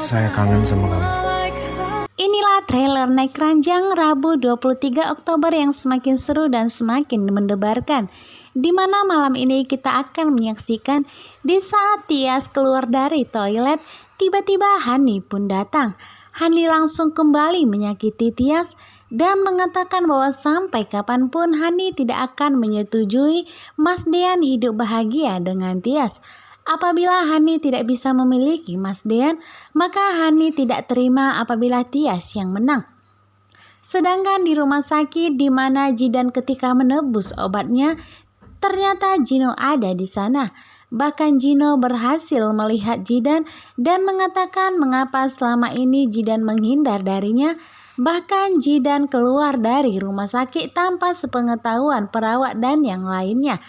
Saya kangen sama kamu. Inilah trailer Naik Ranjang Rabu 23 Oktober yang semakin seru dan semakin mendebarkan. Di mana malam ini kita akan menyaksikan di saat Tias keluar dari toilet, tiba-tiba Hani pun datang. Hani langsung kembali menyakiti Tias dan mengatakan bahwa sampai kapanpun Hani tidak akan menyetujui Mas Dean hidup bahagia dengan Tias. Apabila Hani tidak bisa memiliki Mas Dean, maka Hani tidak terima apabila Tias yang menang. Sedangkan di rumah sakit di mana Jidan ketika menebus obatnya, ternyata Gino ada di sana. Bahkan Gino berhasil melihat Jidan dan mengatakan mengapa selama ini Jidan menghindar darinya. Bahkan Jidan keluar dari rumah sakit tanpa sepengetahuan perawat dan yang lainnya.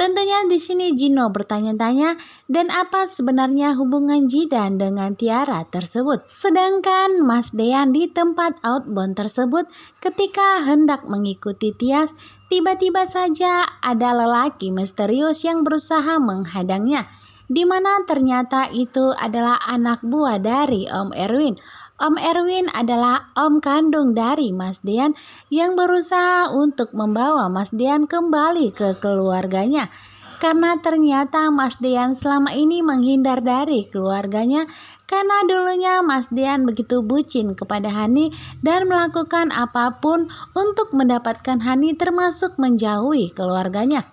Tentunya di sini Gino bertanya-tanya dan apa sebenarnya hubungan Jidan dengan Tiara tersebut. Sedangkan Mas Dean di tempat outbound tersebut ketika hendak mengikuti Tias, tiba-tiba saja ada lelaki misterius yang berusaha menghadangnya. Di mana ternyata itu adalah anak buah dari Om Erwin. Om Erwin adalah om kandung dari Mas Dean yang berusaha untuk membawa Mas Dean kembali ke keluarganya. Karena ternyata Mas Dean selama ini menghindar dari keluarganya karena dulunya Mas Dean begitu bucin kepada Hani dan melakukan apapun untuk mendapatkan Hani termasuk menjauhi keluarganya.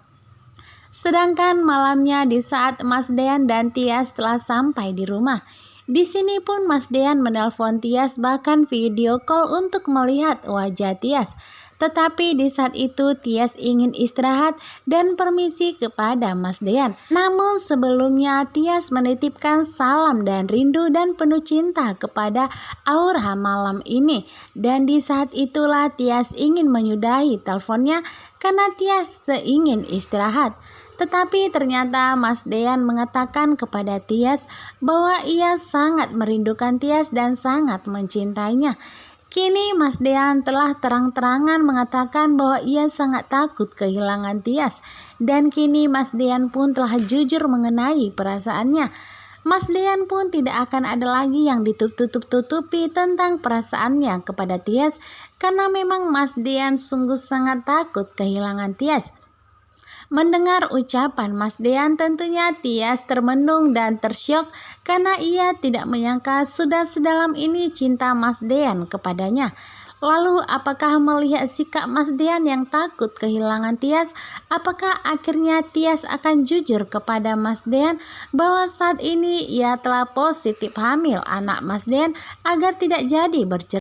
Sedangkan malamnya di saat Mas Dean dan Tias telah sampai di rumah, di sini pun Mas Dean menelpon Tias bahkan video call untuk melihat wajah Tias. Tetapi di saat itu Tias ingin istirahat dan permisi kepada Mas Dean. Namun sebelumnya Tias menitipkan salam dan rindu dan penuh cinta kepada Aura malam ini. Dan di saat itulah Tias ingin menyudahi teleponnya karena Tias ingin istirahat. Tetapi ternyata Mas Dean mengatakan kepada Tias bahwa ia sangat merindukan Tias dan sangat mencintainya. Kini Mas Dean telah terang-terangan mengatakan bahwa ia sangat takut kehilangan Tias. Dan kini Mas Dean pun telah jujur mengenai perasaannya. Mas Dean pun tidak akan ada lagi yang ditutup-tutupi tentang perasaannya kepada Tias. Karena memang Mas Dean sungguh sangat takut kehilangan Tias. Mendengar ucapan Mas Dean tentunya Tias termenung dan tersyok karena ia tidak menyangka sudah sedalam ini cinta Mas Dean kepadanya. Lalu apakah melihat sikap Mas Dean yang takut kehilangan Tias, apakah akhirnya Tias akan jujur kepada Mas Dean bahwa saat ini ia telah positif hamil anak Mas Dean agar tidak jadi bercerai?